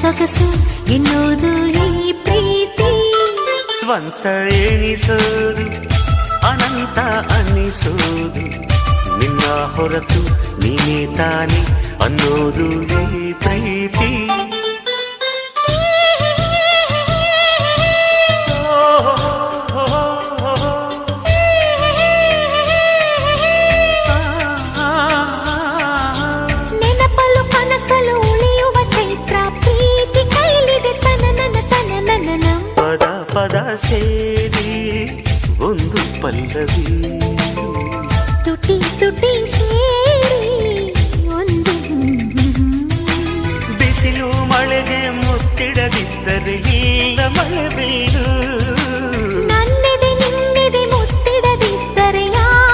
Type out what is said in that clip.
ಸೊಗಸು ಎನ್ನುವುದು ಈ ಪ್ರೀತಿ. ಸ್ವಂತ ಎನಿಸೋದು ಅನಂತ ಅನ್ನಿಸೋದು, ನಿನ್ನ ಹೊರತು ನೀನೇ ತಾನೆ ಅನ್ನೋದು ಈ ಪ್ರೀತಿ. ನೆನಪಲು ಕನಸಲು ಉಳಿಯುವ ಚೈತ್ರ ಪ್ರೀತಿ ಕೈಲಿದೆ ತನನನ ಪದ ಪದ ಸೇರಿ ಒಂದು ಪಲ್ಲವಿ, ತುಟಿ ತುಟಿ